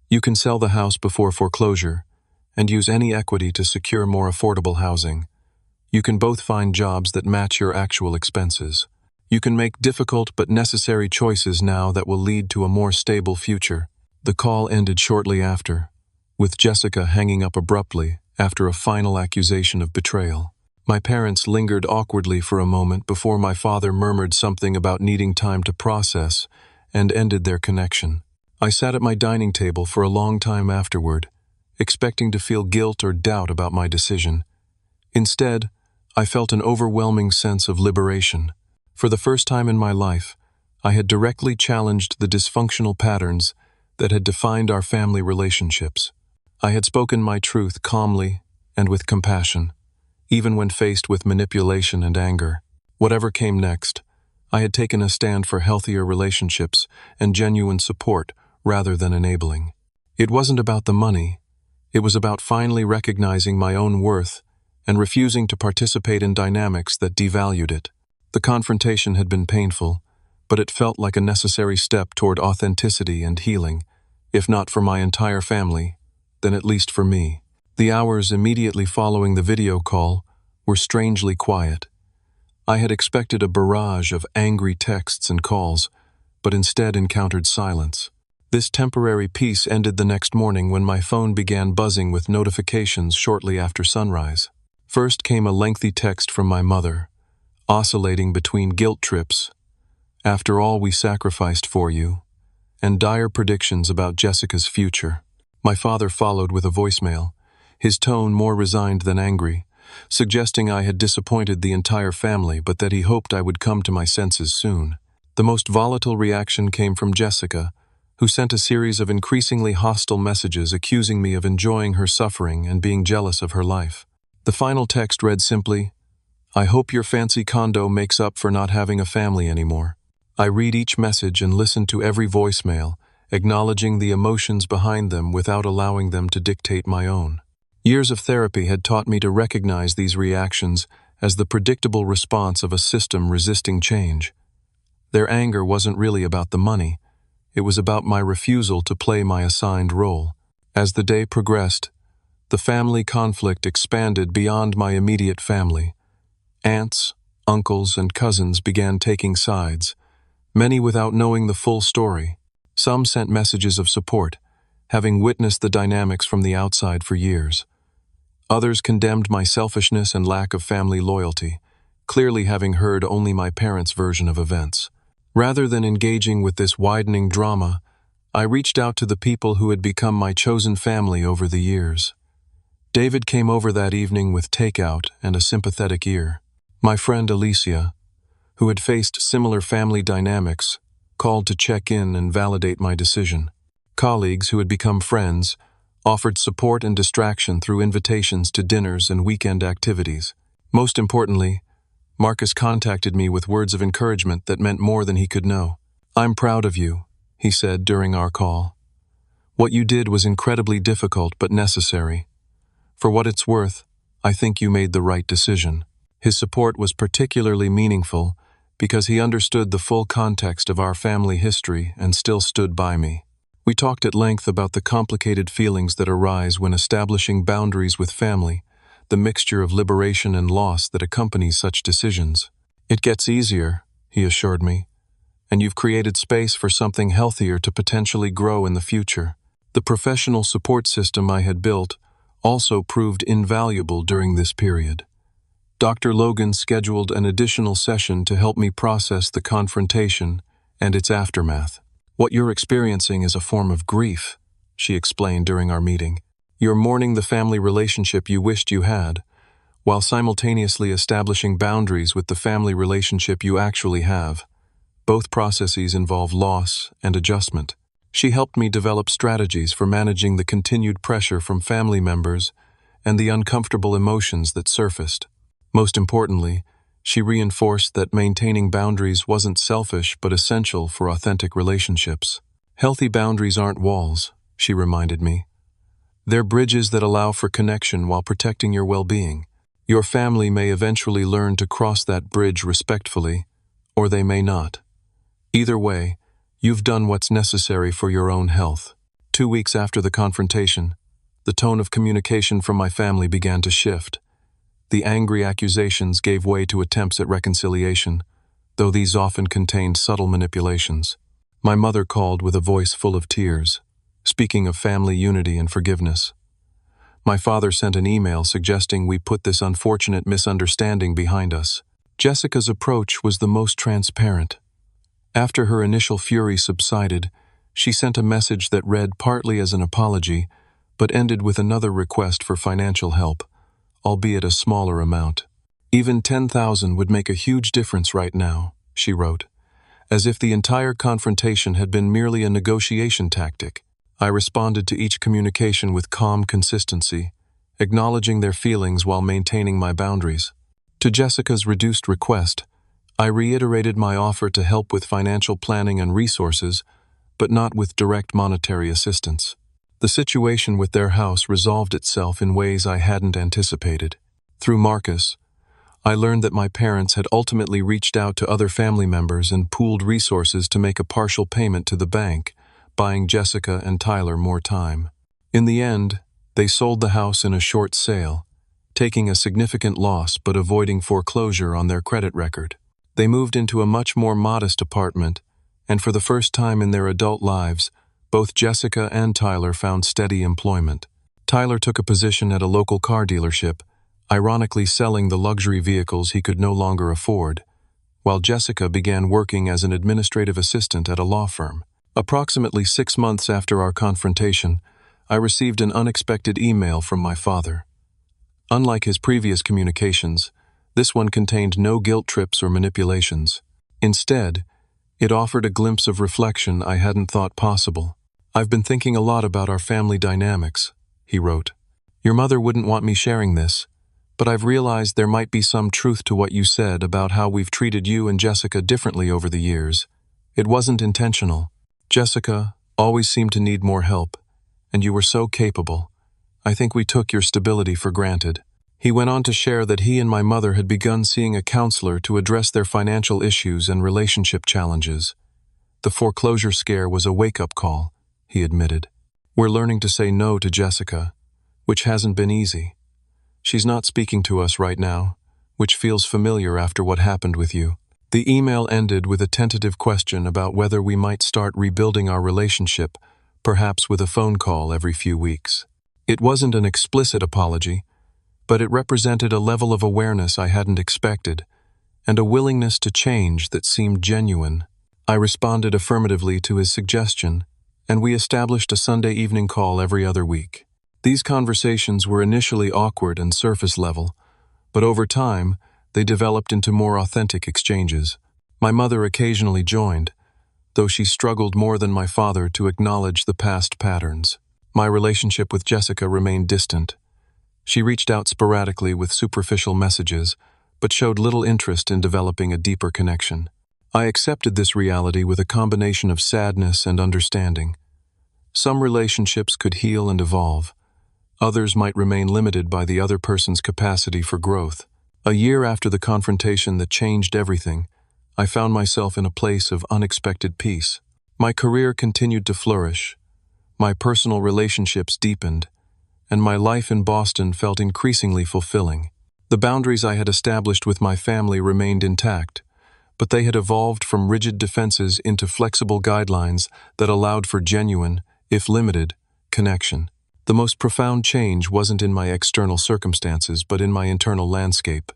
You can sell the house before foreclosure and use any equity to secure more affordable housing. You can both find jobs that match your actual expenses. You can make difficult but necessary choices now that will lead to a more stable future. The call ended shortly after, with Jessica hanging up abruptly after a final accusation of betrayal. My parents lingered awkwardly for a moment before my father murmured something about needing time to process and ended their connection. I sat at my dining table for a long time afterward, expecting to feel guilt or doubt about my decision. Instead, I felt an overwhelming sense of liberation. For the first time in my life, I had directly challenged the dysfunctional patterns that had defined our family relationships. I had spoken my truth calmly and with compassion, even when faced with manipulation and anger. Whatever came next, I had taken a stand for healthier relationships and genuine support rather than enabling. It wasn't about the money. It was about finally recognizing my own worth and refusing to participate in dynamics that devalued it. The confrontation had been painful, but it felt like a necessary step toward authenticity and healing, if not for my entire family, then at least for me. The hours immediately following the video call were strangely quiet. I had expected a barrage of angry texts and calls, but instead encountered silence. This temporary peace ended the next morning when my phone began buzzing with notifications shortly after sunrise. First came a lengthy text from my mother, oscillating between guilt trips, "After all we sacrificed for you," and dire predictions about Jessica's future. My father followed with a voicemail, his tone more resigned than angry, suggesting I had disappointed the entire family but that he hoped I would come to my senses soon. The most volatile reaction came from Jessica, who sent a series of increasingly hostile messages accusing me of enjoying her suffering and being jealous of her life. The final text read simply, "I hope your fancy condo makes up for not having a family anymore." I read each message and listen to every voicemail, acknowledging the emotions behind them without allowing them to dictate my own. Years of therapy had taught me to recognize these reactions as the predictable response of a system resisting change. Their anger wasn't really about the money. It was about my refusal to play my assigned role. As the day progressed, the family conflict expanded beyond my immediate family. Aunts, uncles, and cousins began taking sides, many without knowing the full story. Some sent messages of support, having witnessed the dynamics from the outside for years. Others condemned my selfishness and lack of family loyalty, clearly having heard only my parents' version of events. Rather than engaging with this widening drama, I reached out to the people who had become my chosen family over the years. David came over that evening with takeout and a sympathetic ear. My friend Alicia, who had faced similar family dynamics, called to check in and validate my decision. Colleagues who had become friends offered support and distraction through invitations to dinners and weekend activities. Most importantly, Marcus contacted me with words of encouragement that meant more than he could know. "I'm proud of you," he said during our call. "What you did was incredibly difficult but necessary. For what it's worth, I think you made the right decision." His support was particularly meaningful because he understood the full context of our family history and still stood by me. We talked at length about the complicated feelings that arise when establishing boundaries with family, the mixture of liberation and loss that accompanies such decisions. "It gets easier," he assured me, "and you've created space for something healthier to potentially grow in the future." The professional support system I had built also proved invaluable during this period. Dr. Logan scheduled an additional session to help me process the confrontation and its aftermath. "What you're experiencing is a form of grief," she explained during our meeting. "You're mourning the family relationship you wished you had, while simultaneously establishing boundaries with the family relationship you actually have. Both processes involve loss and adjustment." She helped me develop strategies for managing the continued pressure from family members and the uncomfortable emotions that surfaced. Most importantly, she reinforced that maintaining boundaries wasn't selfish but essential for authentic relationships. "Healthy boundaries aren't walls," she reminded me. "They're bridges that allow for connection while protecting your well-being. Your family may eventually learn to cross that bridge respectfully, or they may not. Either way, you've done what's necessary for your own health." 2 weeks after the confrontation, the tone of communication from my family began to shift. The angry accusations gave way to attempts at reconciliation, though these often contained subtle manipulations. My mother called with a voice full of tears, speaking of family unity and forgiveness. My father sent an email suggesting we put this unfortunate misunderstanding behind us. Jessica's approach was the most transparent. After her initial fury subsided, she sent a message that read partly as an apology, but ended with another request for financial help, albeit a smaller amount. "Even 10,000 would make a huge difference right now," she wrote, as if the entire confrontation had been merely a negotiation tactic. I responded to each communication with calm consistency, acknowledging their feelings while maintaining my boundaries. To Jessica's reduced request, I reiterated my offer to help with financial planning and resources, but not with direct monetary assistance. The situation with their house resolved itself in ways I hadn't anticipated. Through Marcus, I learned that my parents had ultimately reached out to other family members and pooled resources to make a partial payment to the bank, buying Jessica and Tyler more time. In the end, they sold the house in a short sale, taking a significant loss but avoiding foreclosure on their credit record. They moved into a much more modest apartment, and for the first time in their adult lives, both Jessica and Tyler found steady employment. Tyler took a position at a local car dealership, ironically selling the luxury vehicles he could no longer afford, while Jessica began working as an administrative assistant at a law firm. Approximately 6 months after our confrontation, I received an unexpected email from my father. Unlike his previous communications, this one contained no guilt trips or manipulations. Instead, it offered a glimpse of reflection I hadn't thought possible. "I've been thinking a lot about our family dynamics," he wrote. "Your mother wouldn't want me sharing this, but I've realized there might be some truth to what you said about how we've treated you and Jessica differently over the years. It wasn't intentional. Jessica always seemed to need more help, and you were so capable. I think we took your stability for granted." He went on to share that he and my mother had begun seeing a counselor to address their financial issues and relationship challenges. "The foreclosure scare was a wake-up call," he admitted. "We're learning to say no to Jessica, which hasn't been easy. She's not speaking to us right now, which feels familiar after what happened with you." The email ended with a tentative question about whether we might start rebuilding our relationship, perhaps with a phone call every few weeks. It wasn't an explicit apology, but it represented a level of awareness I hadn't expected, and a willingness to change that seemed genuine. I responded affirmatively to his suggestion, and we established a Sunday evening call every other week. These conversations were initially awkward and surface level, but over time, they developed into more authentic exchanges. My mother occasionally joined, though she struggled more than my father to acknowledge the past patterns. My relationship with Jessica remained distant. She reached out sporadically with superficial messages, but showed little interest in developing a deeper connection. I accepted this reality with a combination of sadness and understanding. Some relationships could heal and evolve. Others might remain limited by the other person's capacity for growth. A year after the confrontation that changed everything, I found myself in a place of unexpected peace. My career continued to flourish, my personal relationships deepened, and my life in Boston felt increasingly fulfilling. The boundaries I had established with my family remained intact, but they had evolved from rigid defenses into flexible guidelines that allowed for genuine, if limited, connection. The most profound change wasn't in my external circumstances, but in my internal landscape.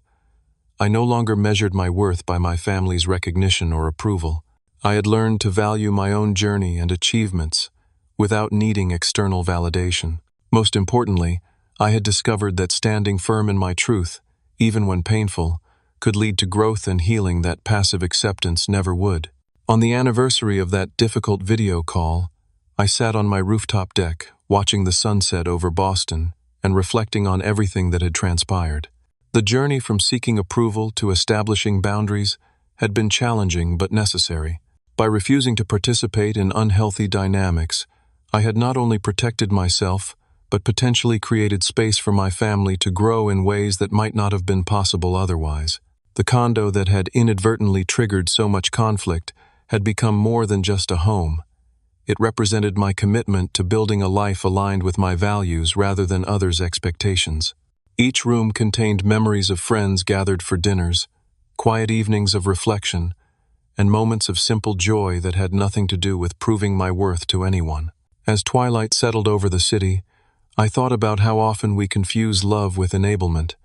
I no longer measured my worth by my family's recognition or approval. I had learned to value my own journey and achievements without needing external validation. Most importantly, I had discovered that standing firm in my truth, even when painful, could lead to growth and healing that passive acceptance never would. On the anniversary of that difficult video call, I sat on my rooftop deck, watching the sunset over Boston and reflecting on everything that had transpired. The journey from seeking approval to establishing boundaries had been challenging but necessary. By refusing to participate in unhealthy dynamics, I had not only protected myself, but potentially created space for my family to grow in ways that might not have been possible otherwise. The condo that had inadvertently triggered so much conflict had become more than just a home. It represented my commitment to building a life aligned with my values rather than others' expectations. Each room contained memories of friends gathered for dinners, quiet evenings of reflection, and moments of simple joy that had nothing to do with proving my worth to anyone. As twilight settled over the city, I thought about how often we confuse love with enablement,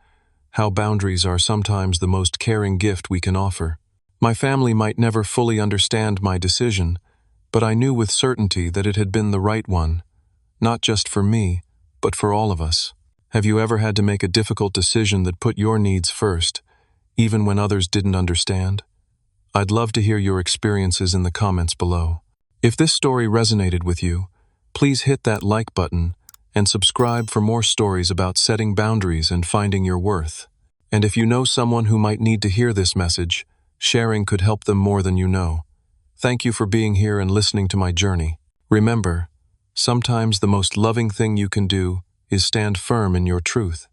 how boundaries are sometimes the most caring gift we can offer. My family might never fully understand my decision, but I knew with certainty that it had been the right one, not just for me, but for all of us. Have you ever had to make a difficult decision that put your needs first, even when others didn't understand? I'd love to hear your experiences in the comments below. If this story resonated with you, please hit that like button and subscribe for more stories about setting boundaries and finding your worth. And if you know someone who might need to hear this message, sharing could help them more than you know. Thank you for being here and listening to my journey. Remember, sometimes the most loving thing you can do is stand firm in your truth.